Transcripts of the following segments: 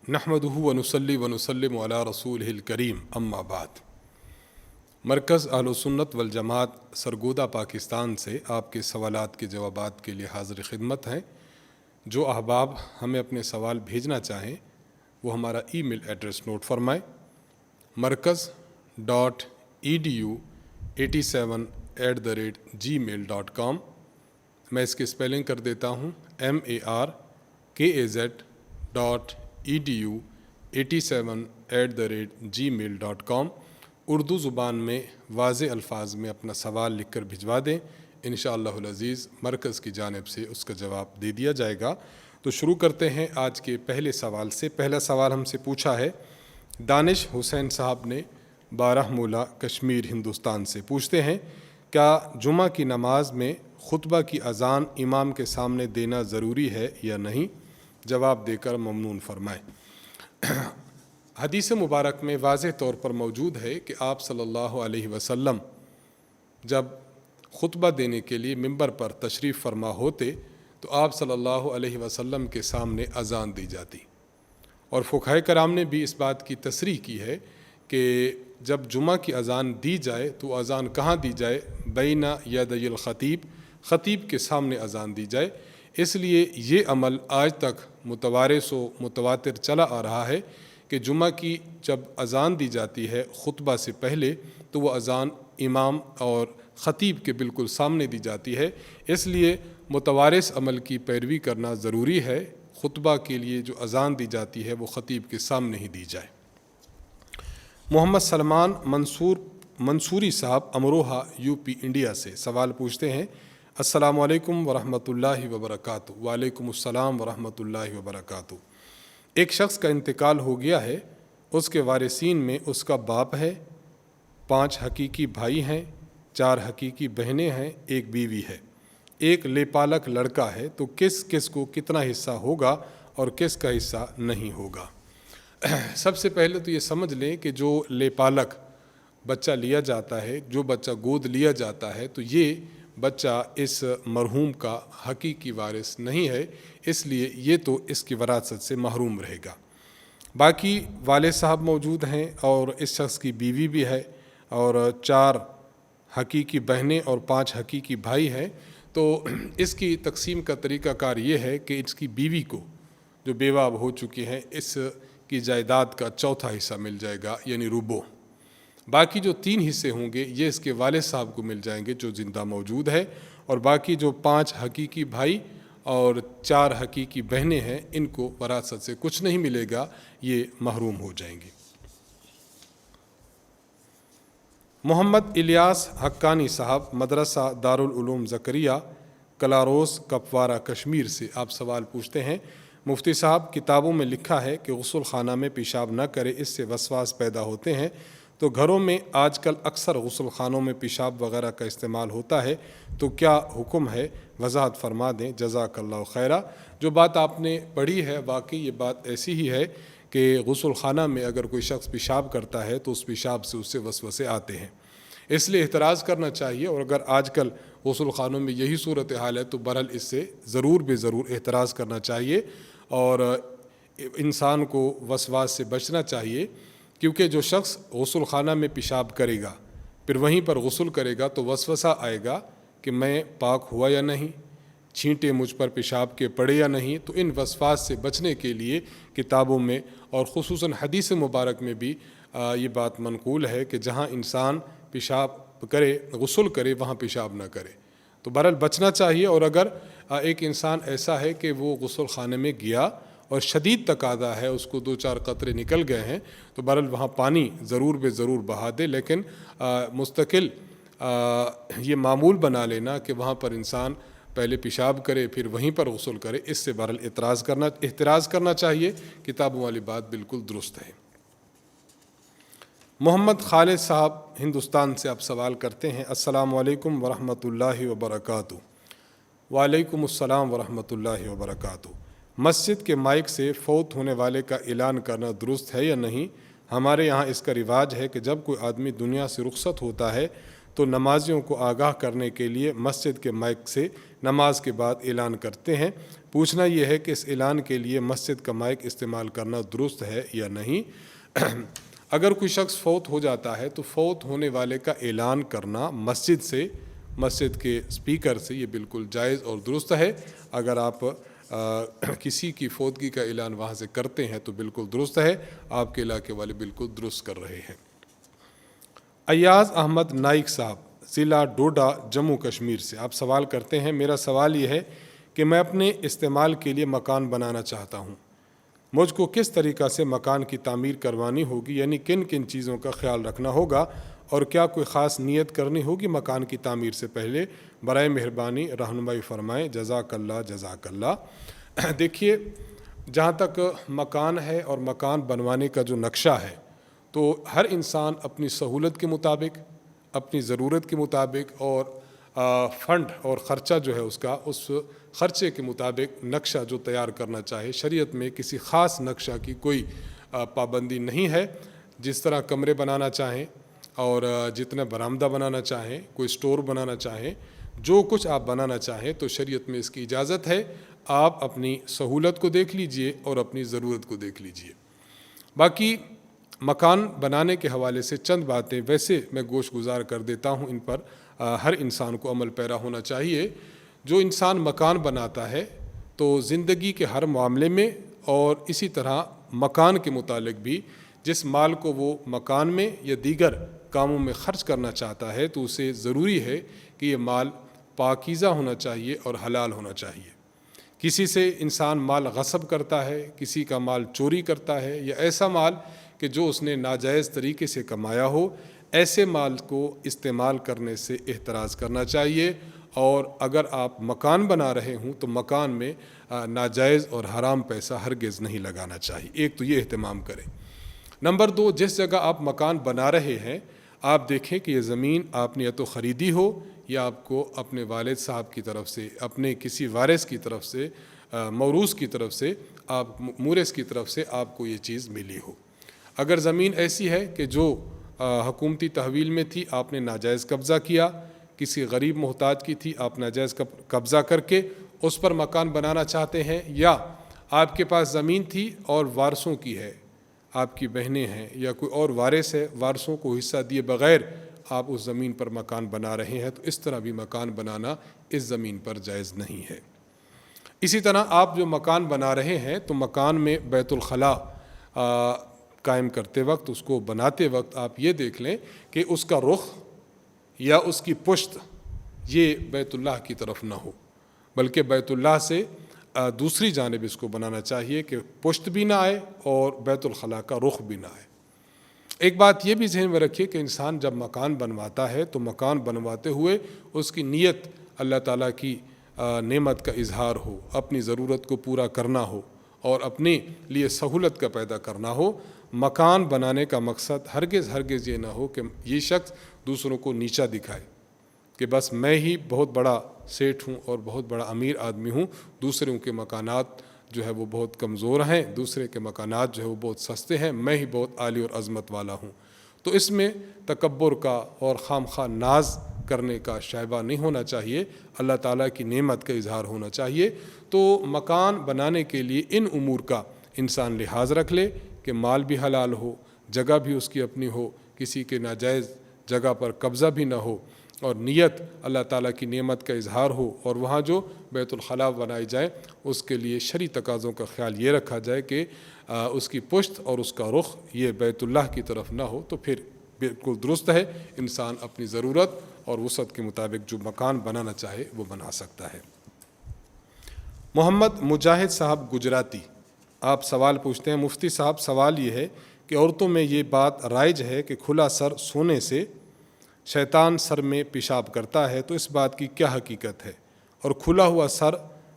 نحمدہ ونصلی ونسلم علی رسولہ الکریم اما بعد۔ مرکز اہل سنت والجماعت سرگودہ پاکستان سے آپ کے سوالات کے جوابات کے لیے حاضر خدمت ہیں۔ جو احباب ہمیں اپنے سوال بھیجنا چاہیں وہ ہمارا ای میل ایڈریس نوٹ فرمائیں: markaz.edu87@gmail.com۔ میں اس کی اسپیلنگ کر دیتا ہوں: markaz.edu87@gmail.com۔ اردو زبان میں واضح الفاظ میں اپنا سوال لکھ کر بھجوا دیں، انشاءاللہ العزیز مرکز کی جانب سے اس کا جواب دے دیا جائے گا۔ تو شروع کرتے ہیں آج کے پہلے سوال سے۔ پہلا سوال ہم سے پوچھا ہے دانش حسین صاحب نے بارہمولہ کشمیر ہندوستان سے۔ پوچھتے ہیں کیا جمعہ کی نماز میں خطبہ کی اذان امام کے سامنے دینا ضروری ہے یا نہیں؟ جواب دے کر ممنون فرمائیں۔ حدیث مبارک میں واضح طور پر موجود ہے کہ آپ صلی اللہ علیہ وسلم جب خطبہ دینے کے لیے ممبر پر تشریف فرما ہوتے تو آپ صلی اللہ علیہ وسلم کے سامنے اذان دی جاتی، اور فقہاء کرام نے بھی اس بات کی تصریح کی ہے کہ جب جمعہ کی اذان دی جائے تو اذان کہاں دی جائے؟ بین یدی الخطیب، خطیب کے سامنے اذان دی جائے۔ اس لیے یہ عمل آج تک متوارث و متواتر چلا آ رہا ہے کہ جمعہ کی جب اذان دی جاتی ہے خطبہ سے پہلے تو وہ اذان امام اور خطیب کے بالکل سامنے دی جاتی ہے۔ اس لیے متوارث عمل کی پیروی کرنا ضروری ہے۔ خطبہ کے لیے جو اذان دی جاتی ہے وہ خطیب کے سامنے ہی دی جائے۔ محمد سلمان منصوری صاحب امروہہ یوپی انڈیا سے سوال پوچھتے ہیں: السلام علیکم ورحمۃ اللہ وبرکاتہ۔ وعلیکم السلام ورحمۃ اللہ وبرکاتہ۔ ایک شخص کا انتقال ہو گیا ہے، اس کے وارثین میں اس کا باپ ہے، 5 حقیقی بھائی ہیں، 4 حقیقی بہنیں ہیں، 1 بیوی ہے، ایک لیپالک لڑکا ہے، تو کس کس کو کتنا حصہ ہوگا اور کس کا حصہ نہیں ہوگا؟ سب سے پہلے تو یہ سمجھ لیں کہ جو لیپالک بچہ لیا جاتا ہے، جو بچہ گود لیا جاتا ہے، تو یہ بچہ اس مرحوم کا حقیقی وارث نہیں ہے، اس لیے یہ تو اس کی وراثت سے محروم رہے گا۔ باقی والد صاحب موجود ہیں اور اس شخص کی بیوی بھی ہے اور 4 حقیقی بہنیں اور 5 حقیقی بھائی ہیں، تو اس کی تقسیم کا طریقہ کار یہ ہے کہ اس کی بیوی کو جو بیوہ اب ہو چکی ہیں اس کی جائیداد کا 4تھا حصہ مل جائے گا، یعنی ربع۔ باقی جو 3 حصے ہوں گے یہ اس کے والد صاحب کو مل جائیں گے جو زندہ موجود ہے، اور باقی جو 5 حقیقی بھائی اور 4 حقیقی بہنیں ہیں ان کو وراثت سے کچھ نہیں ملے گا، یہ محروم ہو جائیں گے۔ محمد الیاس حقانی صاحب مدرسہ دارالعلوم زکریا کلاروس کپوارہ کشمیر سے آپ سوال پوچھتے ہیں: مفتی صاحب، کتابوں میں لکھا ہے کہ غسل خانہ میں پیشاب نہ کرے، اس سے وسواس پیدا ہوتے ہیں، تو گھروں میں آج کل اکثر غسل خانوں میں پیشاب وغیرہ کا استعمال ہوتا ہے، تو کیا حکم ہے؟ وضاحت فرما دیں، جزاک اللہ خیرہ۔ جو بات آپ نے پڑھی ہے واقعی یہ بات ایسی ہی ہے کہ غسل خانہ میں اگر کوئی شخص پیشاب کرتا ہے تو اس پیشاب سے اسے وسوسے آتے ہیں، اس لیے احتراز کرنا چاہیے، اور اگر آج کل غسل خانوں میں یہی صورتحال ہے تو بہرحال اس سے ضرور احتراز کرنا چاہیے اور انسان کو وسواس سے بچنا چاہیے، کیونکہ جو شخص غسل خانہ میں پیشاب کرے گا پھر وہیں پر غسل کرے گا تو وسوسہ آئے گا کہ میں پاک ہوا یا نہیں، چھینٹے مجھ پر پیشاب کے پڑے یا نہیں۔ تو ان وسواس سے بچنے کے لیے کتابوں میں اور خصوصاً حدیث مبارک میں بھی یہ بات منقول ہے کہ جہاں انسان پیشاب کرے، غسل کرے، وہاں پیشاب نہ کرے۔ تو بہرحال بچنا چاہیے، اور اگر ایک انسان ایسا ہے کہ وہ غسل خانے میں گیا اور شدید تقاضا ہے، اس کو 2-4 قطرے نکل گئے ہیں، تو بہرحال وہاں پانی ضرور بہا دے، لیکن مستقل یہ معمول بنا لینا کہ وہاں پر انسان پہلے پیشاب کرے پھر وہیں پر غسل کرے، اس سے بہرحال احتراز کرنا چاہیے۔ کتابوں والی بات بالکل درست ہے۔ محمد خالد صاحب ہندوستان سے آپ سوال کرتے ہیں: السلام علیکم ورحمۃ اللہ وبرکاتہ۔ وعلیکم السلام ورحمۃ اللہ وبرکاتہ۔ مسجد کے مائک سے فوت ہونے والے کا اعلان کرنا درست ہے یا نہیں؟ ہمارے یہاں اس کا رواج ہے کہ جب کوئی آدمی دنیا سے رخصت ہوتا ہے تو نمازیوں کو آگاہ کرنے کے لیے مسجد کے مائک سے نماز کے بعد اعلان کرتے ہیں۔ پوچھنا یہ ہے کہ اس اعلان کے لیے مسجد کا مائک استعمال کرنا درست ہے یا نہیں۔ اگر کوئی شخص فوت ہو جاتا ہے تو فوت ہونے والے کا اعلان کرنا مسجد کے اسپیکر سے یہ بالکل جائز اور درست ہے۔ اگر آپ کسی کی فوتگی کا اعلان وہاں سے کرتے ہیں تو بالکل درست ہے، آپ کے علاقے والے بالکل درست کر رہے ہیں۔ ایاز احمد نائک صاحب ضلع ڈوڈا جموں کشمیر سے آپ سوال کرتے ہیں، میرا سوال یہ ہے کہ میں اپنے استعمال کے لیے مکان بنانا چاہتا ہوں، مجھ کو کس طریقہ سے مکان کی تعمیر کروانی ہوگی، یعنی کن کن چیزوں کا خیال رکھنا ہوگا، اور کیا کوئی خاص نیت کرنی ہوگی مکان کی تعمیر سے پہلے؟ برائے مہربانی رہنمائی فرمائیں، جزاک اللہ۔ دیکھیے، جہاں تک مکان ہے اور مکان بنوانے کا جو نقشہ ہے، تو ہر انسان اپنی سہولت کے مطابق، اپنی ضرورت کے مطابق اور فنڈ اور خرچہ جو ہے اس خرچے کے مطابق نقشہ جو تیار کرنا چاہے۔ شریعت میں کسی خاص نقشہ کی کوئی پابندی نہیں ہے۔ جس طرح کمرے بنانا چاہیں اور جتنا برآمدہ بنانا چاہیں، کوئی سٹور بنانا چاہیں، جو کچھ آپ بنانا چاہیں تو شریعت میں اس کی اجازت ہے۔ آپ اپنی سہولت کو دیکھ لیجئے اور اپنی ضرورت کو دیکھ لیجئے۔ باقی مکان بنانے کے حوالے سے چند باتیں ویسے میں گوش گزار کر دیتا ہوں، ان پر ہر انسان کو عمل پیرا ہونا چاہیے۔ جو انسان مکان بناتا ہے تو زندگی کے ہر معاملے میں اور اسی طرح مکان کے متعلق بھی جس مال کو وہ مکان میں یا دیگر کاموں میں خرچ کرنا چاہتا ہے تو اسے ضروری ہے کہ یہ مال پاکیزہ ہونا چاہیے اور حلال ہونا چاہیے۔ کسی سے انسان مال غصب کرتا ہے، کسی کا مال چوری کرتا ہے، یا ایسا مال کہ جو اس نے ناجائز طریقے سے کمایا ہو، ایسے مال کو استعمال کرنے سے احتراز کرنا چاہیے۔ اور اگر آپ مکان بنا رہے ہوں تو مکان میں ناجائز اور حرام پیسہ ہرگز نہیں لگانا چاہیے۔ ایک تو یہ اہتمام کریں۔ نمبر 2، جس جگہ آپ مکان بنا رہے ہیں آپ دیکھیں کہ یہ زمین آپ نے یا تو خریدی ہو یا آپ کو اپنے والد صاحب کی طرف سے، اپنے کسی وارث کی طرف سے، موروث کی طرف سے، مورث کی طرف سے آپ کو یہ چیز ملی ہو۔ اگر زمین ایسی ہے کہ جو حکومتی تحویل میں تھی، آپ نے ناجائز قبضہ کیا، کسی غریب محتاج کی تھی، آپ ناجائز قبضہ کر کے اس پر مکان بنانا چاہتے ہیں، یا آپ کے پاس زمین تھی اور وارثوں کی ہے، آپ کی بہنیں ہیں یا کوئی اور وارث ہے، وارثوں کو حصہ دیے بغیر آپ اس زمین پر مکان بنا رہے ہیں، تو اس طرح بھی مکان بنانا اس زمین پر جائز نہیں ہے۔ اسی طرح آپ جو مکان بنا رہے ہیں تو مکان میں بیت الخلاء قائم کرتے وقت، اس کو بناتے وقت آپ یہ دیکھ لیں کہ اس کا رخ یا اس کی پشت یہ بیت اللہ کی طرف نہ ہو، بلکہ بیت اللہ سے دوسری جانب اس کو بنانا چاہیے کہ پشت بھی نہ آئے اور بیت الخلاء کا رخ بھی نہ آئے۔ ایک بات یہ بھی ذہن میں رکھیے کہ انسان جب مکان بنواتا ہے تو مکان بنواتے ہوئے اس کی نیت اللہ تعالیٰ کی نعمت کا اظہار ہو، اپنی ضرورت کو پورا کرنا ہو اور اپنے لیے سہولت کا پیدا کرنا ہو۔ مکان بنانے کا مقصد ہرگز یہ نہ ہو کہ یہ شخص دوسروں کو نیچا دکھائے کہ بس میں ہی بہت بڑا سیٹھ ہوں اور بہت بڑا امیر آدمی ہوں، دوسروں کے مکانات جو ہے وہ بہت کمزور ہیں، دوسرے کے مکانات جو ہے وہ بہت سستے ہیں، میں ہی بہت عالی اور عظمت والا ہوں۔ تو اس میں تکبر کا اور خام خواہ ناز کرنے کا شائبہ نہیں ہونا چاہیے، اللہ تعالیٰ کی نعمت کا اظہار ہونا چاہیے۔ تو مکان بنانے کے لیے ان امور کا انسان لحاظ رکھ لے کہ مال بھی حلال ہو، جگہ بھی اس کی اپنی ہو، کسی کے ناجائز جگہ پر قبضہ بھی نہ ہو، اور نیت اللہ تعالیٰ کی نعمت کا اظہار ہو، اور وہاں جو بیت الخلاء بنائی جائے اس کے لیے شرعی تقاضوں کا خیال یہ رکھا جائے کہ اس کی پشت اور اس کا رخ یہ بیت اللہ کی طرف نہ ہو، تو پھر بالکل درست ہے، انسان اپنی ضرورت اور وسعت کے مطابق جو مکان بنانا چاہے وہ بنا سکتا ہے۔ محمد مجاہد صاحب گجراتی آپ سوال پوچھتے ہیں، مفتی صاحب سوال یہ ہے کہ عورتوں میں یہ بات رائج ہے کہ کھلا سر سونے سے شیطان سر میں پیشاب کرتا ہے، تو اس بات کی کیا حقیقت ہے، اور کھلا ہوا سر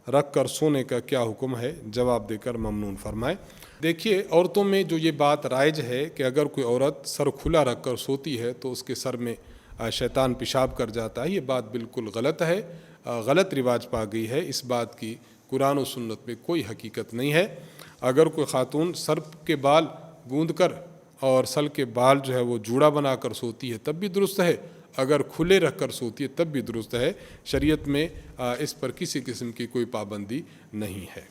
رکھ کر سونے کا کیا حکم ہے؟ جواب دے کر ممنون فرمائیں۔ دیکھیے، عورتوں میں جو یہ بات رائج ہے کہ اگر کوئی عورت سر کھلا رکھ کر سوتی ہے تو اس کے سر میں شیطان پیشاب کر جاتا ہے، یہ بات بالکل غلط ہے، غلط رواج پا گئی ہے، اس بات کی قرآن و سنت میں کوئی حقیقت نہیں ہے۔ اگر کوئی خاتون سر کے بال گوندھ کر اور سل کے بال جو ہے وہ جوڑا بنا کر سوتی ہے تب بھی درست ہے، اگر کھلے رکھ کر سوتی ہے تب بھی درست ہے، شریعت میں اس پر کسی قسم کی کوئی پابندی نہیں ہے۔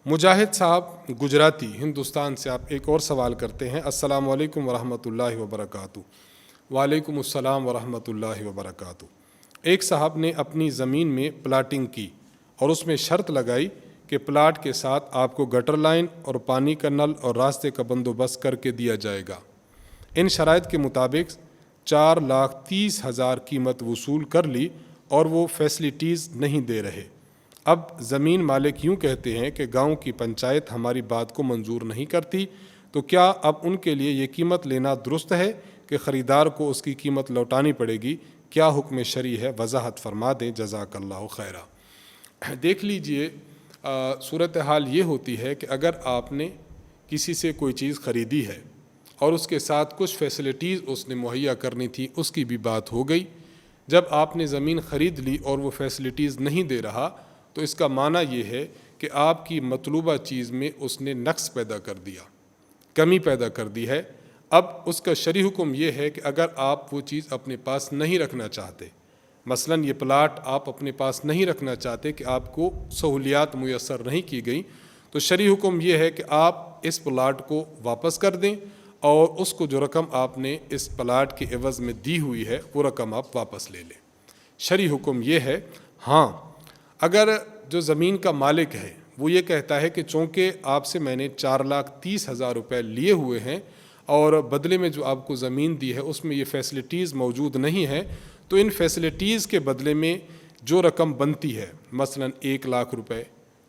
مجاہد صاحب گجراتی ہندوستان سے آپ ایک اور سوال کرتے ہیں۔ السلام علیکم ورحمۃ اللہ وبرکاتہ۔ وعلیکم السلام ورحمۃ اللہ وبرکاتہ۔ ایک صاحب نے اپنی زمین میں پلاٹنگ کی اور اس میں شرط لگائی کہ پلاٹ کے ساتھ آپ کو گٹر لائن اور پانی کا نل اور راستے کا بندوبست کر کے دیا جائے گا۔ ان شرائط کے مطابق 4,30,000 قیمت وصول کر لی اور وہ فیسلٹیز نہیں دے رہے۔ اب زمین مالک یوں کہتے ہیں کہ گاؤں کی پنچایت ہماری بات کو منظور نہیں کرتی، تو کیا اب ان کے لیے یہ قیمت لینا درست ہے کہ خریدار کو اس کی قیمت لوٹانی پڑے گی؟ کیا حکم شرعی ہے؟ وضاحت فرما دیں، جزاک اللہ خیرہ۔ دیکھ لیجئے، صورتحال یہ ہوتی ہے کہ اگر آپ نے کسی سے کوئی چیز خریدی ہے اور اس کے ساتھ کچھ فیسلٹیز اس نے مہیا کرنی تھی، اس کی بھی بات ہو گئی۔ جب آپ نے زمین خرید لی اور وہ فیسلٹیز نہیں دے رہا تو اس کا معنی یہ ہے کہ آپ کی مطلوبہ چیز میں اس نے نقص پیدا کر دیا، کمی پیدا کر دی ہے۔ اب اس کا شرعی حکم یہ ہے کہ اگر آپ وہ چیز اپنے پاس نہیں رکھنا چاہتے، مثلاً یہ پلاٹ آپ اپنے پاس نہیں رکھنا چاہتے کہ آپ کو سہولیات میسر نہیں کی گئیں، تو شرعی حکم یہ ہے کہ آپ اس پلاٹ کو واپس کر دیں اور اس کو جو رقم آپ نے اس پلاٹ کے عوض میں دی ہوئی ہے وہ رقم آپ واپس لے لیں۔ شرعی حکم یہ ہے۔ ہاں، اگر جو زمین کا مالک ہے وہ یہ کہتا ہے کہ چونکہ آپ سے میں نے 4,30,000 روپے لیے ہوئے ہیں اور بدلے میں جو آپ کو زمین دی ہے اس میں یہ فیسلٹیز موجود نہیں ہیں، تو ان فیسلٹیز کے بدلے میں جو رقم بنتی ہے، مثلاً 1,00,000 روپے،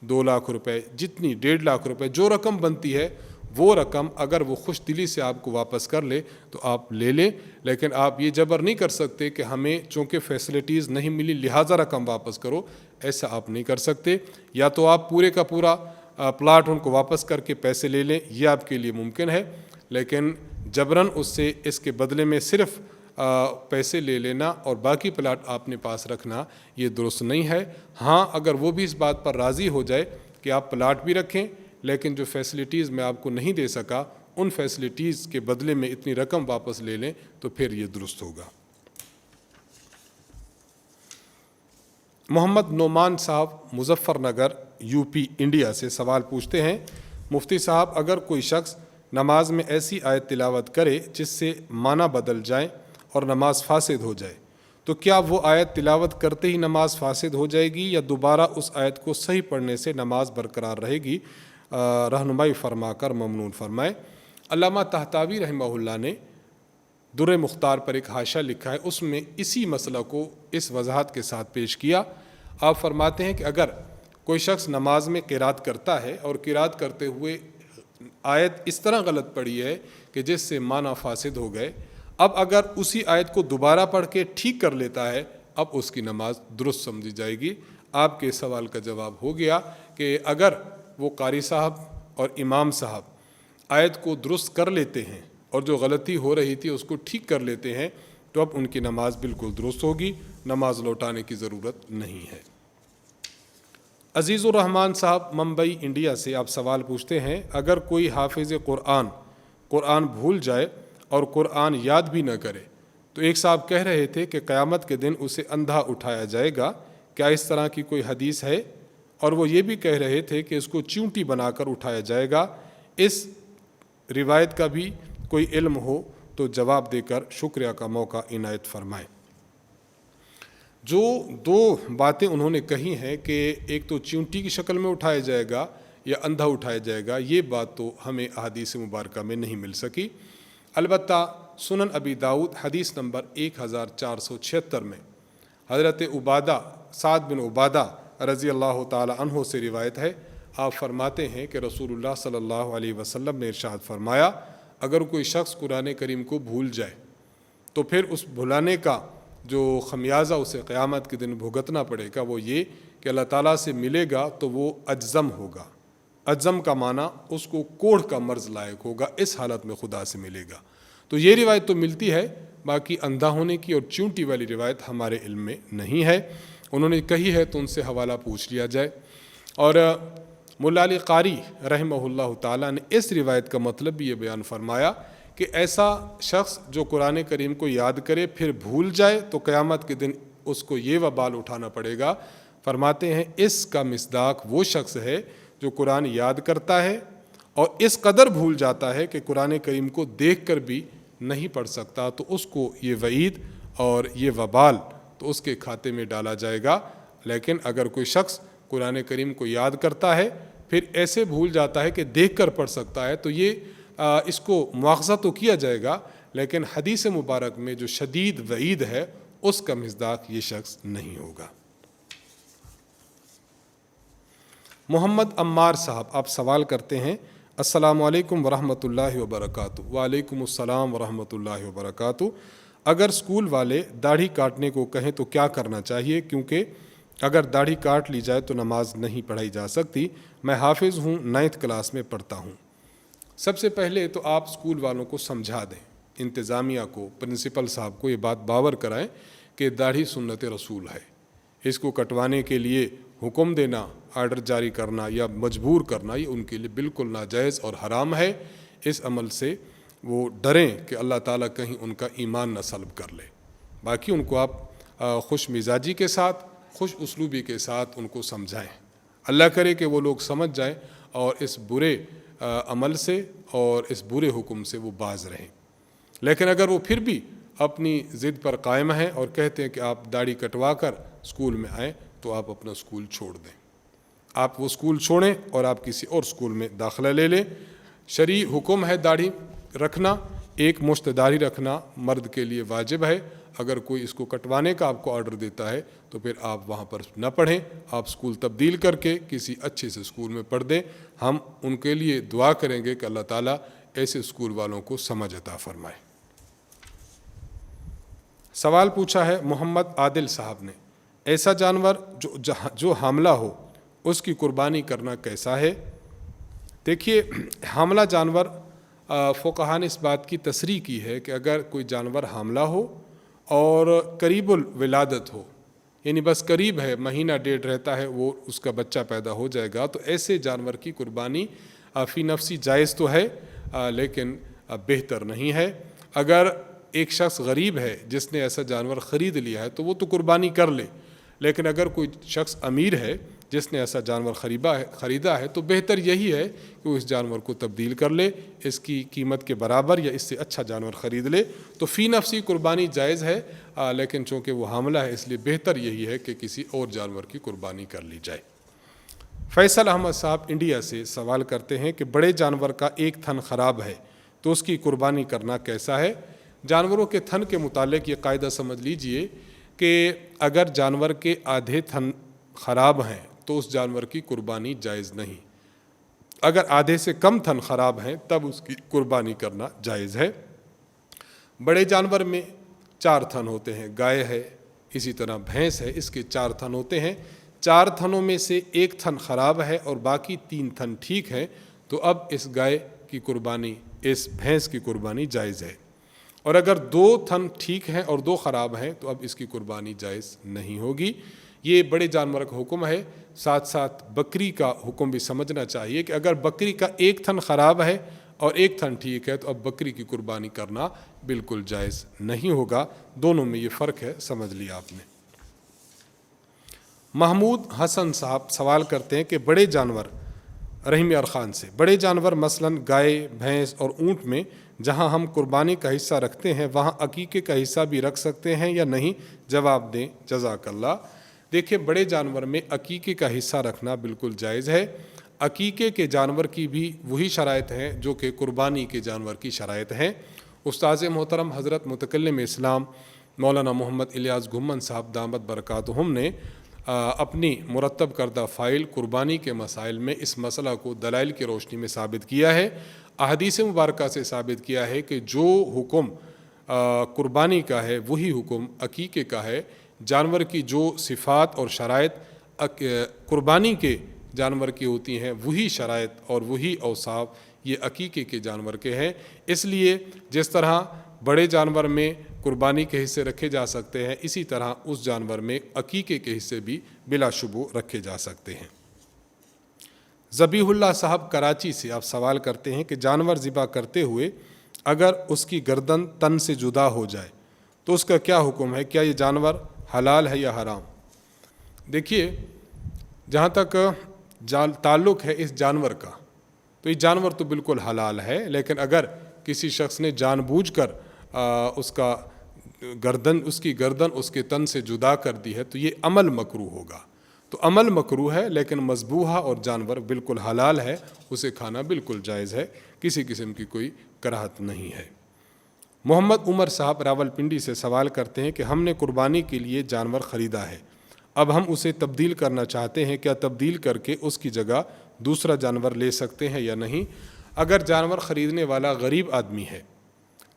2,00,000 روپے، جتنی 1,50,000 روپے جو رقم بنتی ہے، وہ رقم اگر وہ خوش دلی سے آپ کو واپس کر لے تو آپ لے لیں، لیکن آپ یہ جبر نہیں کر سکتے کہ ہمیں چونکہ فیسلٹیز نہیں ملی لہٰذا رقم واپس کرو، ایسا آپ نہیں کر سکتے۔ یا تو آپ پورے کا پورا پلاٹ ان کو واپس کر کے پیسے لے لیں، یہ آپ کے لیے ممکن ہے، لیکن جبراً اس سے اس کے بدلے میں صرف پیسے لے لینا اور باقی پلاٹ آپ نے پاس رکھنا یہ درست نہیں ہے۔ ہاں، اگر وہ بھی اس بات پر راضی ہو جائے کہ آپ پلاٹ بھی رکھیں لیکن جو فیسلٹیز میں آپ کو نہیں دے سکا ان فیسلٹیز کے بدلے میں اتنی رقم واپس لے لیں تو پھر یہ درست ہوگا۔ محمد نعمان صاحب مظفر نگر UP انڈیا سے سوال پوچھتے ہیں، مفتی صاحب اگر کوئی شخص نماز میں ایسی آیت تلاوت کرے جس سے معنی بدل جائیں اور نماز فاسد ہو جائے تو کیا وہ آیت تلاوت کرتے ہی نماز فاسد ہو جائے گی یا دوبارہ اس آیت کو صحیح پڑھنے سے نماز برقرار رہے گی؟ رہنمائی فرما کر ممنون فرمائے۔ علامہ طحطاوی رحمہ اللہ نے در مختار پر ایک حاشیہ لکھا ہے، اس میں اسی مسئلہ کو اس وضاحت کے ساتھ پیش کیا۔ آپ فرماتے ہیں کہ اگر کوئی شخص نماز میں قرات کرتا ہے اور قرات کرتے ہوئے آیت اس طرح غلط پڑھی ہے کہ جس سے معنی فاسد ہو گئے، اب اگر اسی آیت کو دوبارہ پڑھ کے ٹھیک کر لیتا ہے اب اس کی نماز درست سمجھی جائے گی۔ آپ کے سوال کا جواب ہو گیا کہ اگر وہ قاری صاحب اور امام صاحب آیت کو درست کر لیتے ہیں اور جو غلطی ہو رہی تھی اس کو ٹھیک کر لیتے ہیں تو اب ان کی نماز بالکل درست ہوگی، نماز لوٹانے کی ضرورت نہیں ہے۔ عزیز الرحمان صاحب ممبئی انڈیا سے آپ سوال پوچھتے ہیں، اگر کوئی حافظ قرآن بھول جائے اور قرآن یاد بھی نہ کرے تو ایک صاحب کہہ رہے تھے کہ قیامت کے دن اسے اندھا اٹھایا جائے گا، کیا اس طرح کی کوئی حدیث ہے؟ اور وہ یہ بھی کہہ رہے تھے کہ اس کو چونٹی بنا کر اٹھایا جائے گا، اس روایت کا بھی کوئی علم ہو تو جواب دے کر شکریہ کا موقع عنایت فرمائیں۔ جو دو باتیں انہوں نے کہی ہیں کہ ایک تو چونٹی کی شکل میں اٹھایا جائے گا یا اندھا اٹھایا جائے گا، یہ بات تو ہمیں احادیث مبارکہ میں نہیں مل سکی۔ البتہ سنن ابی داؤد حدیث نمبر 1476 میں حضرت عبادہ سعد بن عبادہ رضی اللہ تعالی عنہ سے روایت ہے، آپ فرماتے ہیں کہ رسول اللہ صلی اللہ علیہ وسلم نے ارشاد فرمایا، اگر کوئی شخص قرآن کریم کو بھول جائے تو پھر اس بھلانے کا جو خمیازہ اسے قیامت کے دن بھگتنا پڑے گا وہ یہ کہ اللہ تعالیٰ سے ملے گا تو وہ اجزم ہوگا۔ اجزم کا معنی اس کو کوڑھ کا مرض لائق ہوگا، اس حالت میں خدا سے ملے گا۔ تو یہ روایت تو ملتی ہے، باقی اندھا ہونے کی اور چونٹی والی روایت ہمارے علم میں نہیں ہے، انہوں نے کہی ہے تو ان سے حوالہ پوچھ لیا جائے۔ اور مولا علی قاری رحمہ اللہ تعالیٰ نے اس روایت کا مطلب بھی یہ بیان فرمایا کہ ایسا شخص جو قرآن کریم کو یاد کرے پھر بھول جائے تو قیامت کے دن اس کو یہ وبال اٹھانا پڑے گا۔ فرماتے ہیں اس کا مصداق وہ شخص ہے جو قرآن یاد کرتا ہے اور اس قدر بھول جاتا ہے کہ قرآن کریم کو دیکھ کر بھی نہیں پڑھ سکتا، تو اس کو یہ وعید اور یہ وبال تو اس کے کھاتے میں ڈالا جائے گا۔ لیکن اگر کوئی شخص قرآن کریم کو یاد کرتا ہے پھر ایسے بھول جاتا ہے کہ دیکھ کر پڑھ سکتا ہے تو یہ اس کو مواخذہ تو کیا جائے گا، لیکن حدیث مبارک میں جو شدید وعید ہے اس کا مصداق یہ شخص نہیں ہوگا۔ محمد عمار صاحب آپ سوال کرتے ہیں، السلام علیکم ورحمۃ اللہ وبرکاتہ۔ وعلیکم السلام ورحمۃ اللہ وبرکاتہ۔ اگر اسکول والے داڑھی کاٹنے کو کہیں تو کیا کرنا چاہیے؟ کیونکہ اگر داڑھی کاٹ لی جائے تو نماز نہیں پڑھائی جا سکتی۔ میں حافظ ہوں، 9th کلاس میں پڑھتا ہوں۔ سب سے پہلے تو آپ اسکول والوں کو سمجھا دیں، انتظامیہ کو، پرنسپل صاحب کو یہ بات باور کرائیں کہ داڑھی سنت رسول ہے، اس کو کٹوانے کے لیے حکم دینا، آرڈر جاری کرنا یا مجبور کرنا یہ ان کے لیے بالکل ناجائز اور حرام ہے۔ اس عمل سے وہ ڈریں کہ اللہ تعالیٰ کہیں ان کا ایمان نہ سلب کر لے۔ باقی ان کو آپ خوش مزاجی کے ساتھ، خوش اسلوبی کے ساتھ ان کو سمجھائیں، اللہ کرے کہ وہ لوگ سمجھ جائیں اور اس برے عمل سے اور اس برے حکم سے وہ باز رہیں۔ لیکن اگر وہ پھر بھی اپنی ضد پر قائم ہیں اور کہتے ہیں کہ آپ داڑھی کٹوا کر اسکول میں آئیں تو آپ اپنا اسکول چھوڑ دیں، آپ وہ اسکول چھوڑیں اور آپ کسی اور اسکول میں داخلہ لے لیں۔ شرعی حکم ہے داڑھی رکھنا، ایک مشت داڑھی رکھنا مرد کے لیے واجب ہے۔ اگر کوئی اس کو کٹوانے کا آپ کو آرڈر دیتا ہے تو پھر آپ وہاں پر نہ پڑھیں، آپ اسکول تبدیل کر کے کسی اچھے سے اسکول میں پڑھ دیں۔ ہم ان کے لیے دعا کریں گے کہ اللہ تعالیٰ ایسے اسکول والوں کو سمجھ عطا فرمائے۔ سوال پوچھا ہے محمد عادل صاحب نے، ایسا جانور جو حاملہ ہو اس کی قربانی کرنا کیسا ہے؟ دیکھیے، حاملہ جانور فقہاء نے اس بات کی تصریح کی ہے کہ اگر کوئی جانور حاملہ ہو اور قریب الولادت ہو، یعنی بس قریب ہے، مہینہ ڈیڑھ رہتا ہے وہ اس کا بچہ پیدا ہو جائے گا، تو ایسے جانور کی قربانی فی نفسی جائز تو ہے لیکن بہتر نہیں ہے۔ اگر ایک شخص غریب ہے جس نے ایسا جانور خرید لیا ہے تو وہ تو قربانی کر لے، لیکن اگر کوئی شخص امیر ہے جس نے ایسا جانور خریدا ہے تو بہتر یہی ہے کہ وہ اس جانور کو تبدیل کر لے، اس کی قیمت کے برابر یا اس سے اچھا جانور خرید لے، تو فی نفسی قربانی جائز ہے، لیکن چونکہ وہ حاملہ ہے اس لیے بہتر یہی ہے کہ کسی اور جانور کی قربانی کر لی جائے۔ فیصل احمد صاحب انڈیا سے سوال کرتے ہیں کہ بڑے جانور کا ایک تھن خراب ہے تو اس کی قربانی کرنا کیسا ہے؟ جانوروں کے تھن کے متعلق یہ قاعدہ سمجھ لیجئے کہ اگر جانور کے آدھے تھن خراب ہیں تو اس جانور کی قربانی جائز نہیں، اگر آدھے سے کم تھن خراب ہیں تب اس کی قربانی کرنا جائز ہے۔ بڑے جانور میں 4 تھن ہوتے ہیں، گائے ہے، اسی طرح بھینس ہے، اس کے 4 تھن ہوتے ہیں۔ 4 تھنوں میں سے ایک تھن خراب ہے اور باقی 3 تھن ٹھیک ہیں، تو اب اس گائے کی قربانی، اس بھینس کی قربانی جائز ہے۔ اور اگر 2 تھن ٹھیک ہیں اور 2 خراب ہیں تو اب اس کی قربانی جائز نہیں ہوگی۔ یہ بڑے جانور کا حکم ہے۔ ساتھ ساتھ بکری کا حکم بھی سمجھنا چاہیے کہ اگر بکری کا ایک تھن خراب ہے اور ایک تھن ٹھیک ہے تو اب بکری کی قربانی کرنا بالکل جائز نہیں ہوگا۔ دونوں میں یہ فرق ہے، سمجھ لیا آپ نے۔ محمود حسن صاحب سوال کرتے ہیں کہ بڑے جانور، رحیم ارخان سے، بڑے جانور مثلاً گائے، بھینس اور اونٹ میں جہاں ہم قربانی کا حصہ رکھتے ہیں وہاں عقیقے کا حصہ بھی رکھ سکتے ہیں یا نہیں؟ جواب دیں جزاک اللہ۔ دیکھیں، بڑے جانور میں عقیقے کا حصہ رکھنا بالکل جائز ہے۔ عقیقے کے جانور کی بھی وہی شرائط ہیں جو کہ قربانی کے جانور کی شرائط ہیں۔ استاذ محترم حضرت متکلم اسلام مولانا محمد الیاس گھمن صاحب دامت برکاتہم نے اپنی مرتب کردہ فائل قربانی کے مسائل میں اس مسئلہ کو دلائل کی روشنی میں ثابت کیا ہے۔ احادیث مبارکہ سے ثابت کیا ہے کہ جو حکم قربانی کا ہے وہی حکم عقیقے کا ہے۔ جانور کی جو صفات اور شرائط قربانی کے جانور کی ہوتی ہیں وہی شرائط اور وہی اوصاف یہ عقیقے کے جانور کے ہیں۔ اس لیے جس طرح بڑے جانور میں قربانی کے حصے رکھے جا سکتے ہیں اسی طرح اس جانور میں عقیقے کے حصے بھی بلا شبہ رکھے جا سکتے ہیں۔ ذبیح اللہ صاحب کراچی سے آپ سوال کرتے ہیں کہ جانور ذبح کرتے ہوئے اگر اس کی گردن تن سے جدا ہو جائے تو اس کا کیا حکم ہے؟ کیا یہ جانور حلال ہے یا حرام؟ دیکھیے، جہاں تک تعلق ہے اس جانور کا، تو یہ جانور تو بالکل حلال ہے، لیکن اگر کسی شخص نے جان بوجھ کر اس کی گردن اس کے تن سے جدا کر دی ہے تو یہ عمل مکروہ ہوگا۔ تو عمل مکروہ ہے، لیکن مذبوحہ اور جانور بالکل حلال ہے، اسے کھانا بالکل جائز ہے، کسی قسم کی کوئی کراہت نہیں ہے۔ محمد عمر صاحب راولپنڈی سے سوال کرتے ہیں کہ ہم نے قربانی کے لیے جانور خریدا ہے، اب ہم اسے تبدیل کرنا چاہتے ہیں، کیا تبدیل کر کے اس کی جگہ دوسرا جانور لے سکتے ہیں یا نہیں؟ اگر جانور خریدنے والا غریب آدمی ہے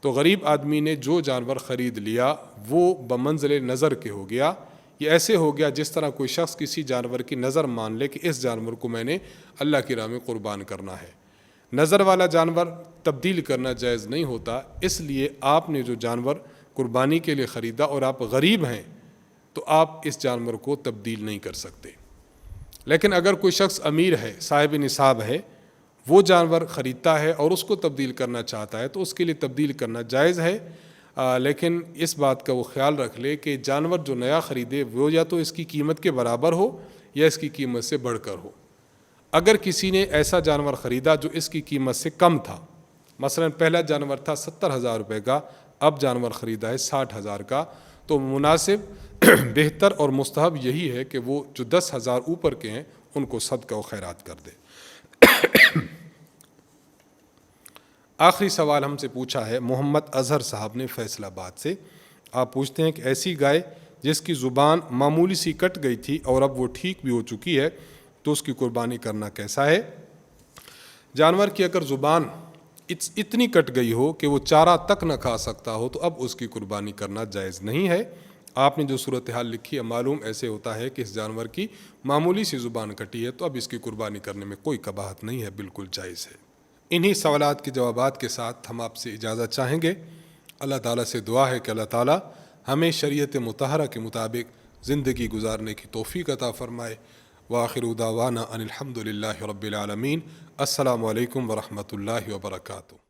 تو غریب آدمی نے جو جانور خرید لیا وہ بمنزل نظر کے ہو گیا۔ یہ ایسے ہو گیا جس طرح کوئی شخص کسی جانور کی نظر مان لے کہ اس جانور کو میں نے اللہ کی راہ میں قربان کرنا ہے۔ نظر والا جانور تبدیل کرنا جائز نہیں ہوتا، اس لیے آپ نے جو جانور قربانی کے لیے خریدا اور آپ غریب ہیں تو آپ اس جانور کو تبدیل نہیں کر سکتے۔ لیکن اگر کوئی شخص امیر ہے، صاحب نصاب ہے، وہ جانور خریدتا ہے اور اس کو تبدیل کرنا چاہتا ہے تو اس کے لیے تبدیل کرنا جائز ہے، لیکن اس بات کا وہ خیال رکھ لے کہ جانور جو نیا خریدے وہ یا تو اس کی قیمت کے برابر ہو یا اس کی قیمت سے بڑھ کر ہو۔ اگر کسی نے ایسا جانور خریدا جو اس کی قیمت سے کم تھا، مثلا پہلا جانور تھا 70,000 روپے کا، اب جانور خریدا ہے 60,000 کا، تو مناسب بہتر اور مستحب یہی ہے کہ وہ جو 10,000 اوپر کے ہیں ان کو صدقہ و خیرات کر دے۔ آخری سوال ہم سے پوچھا ہے محمد اظہر صاحب نے فیصل آباد سے۔ آپ پوچھتے ہیں کہ ایسی گائے جس کی زبان معمولی سی کٹ گئی تھی اور اب وہ ٹھیک بھی ہو چکی ہے تو اس کی قربانی کرنا کیسا ہے؟ جانور کی اگر زبان اتنی کٹ گئی ہو کہ وہ چارہ تک نہ کھا سکتا ہو تو اب اس کی قربانی کرنا جائز نہیں ہے۔ آپ نے جو صورتحال لکھی ہے معلوم ایسے ہوتا ہے کہ اس جانور کی معمولی سی زبان کٹی ہے تو اب اس کی قربانی کرنے میں کوئی قباحت نہیں ہے، بالکل جائز ہے۔ انہی سوالات کے جوابات کے ساتھ ہم آپ سے اجازت چاہیں گے۔ اللہ تعالیٰ سے دعا ہے کہ اللہ تعالیٰ ہمیں شریعت مطہرہ کے مطابق زندگی گزارنے کی توفیق عطا فرمائے۔ وآخر دعوانا ان الحمد للہ رب العالمین۔ السلام علیکم ورحمۃ اللہ وبرکاتہ۔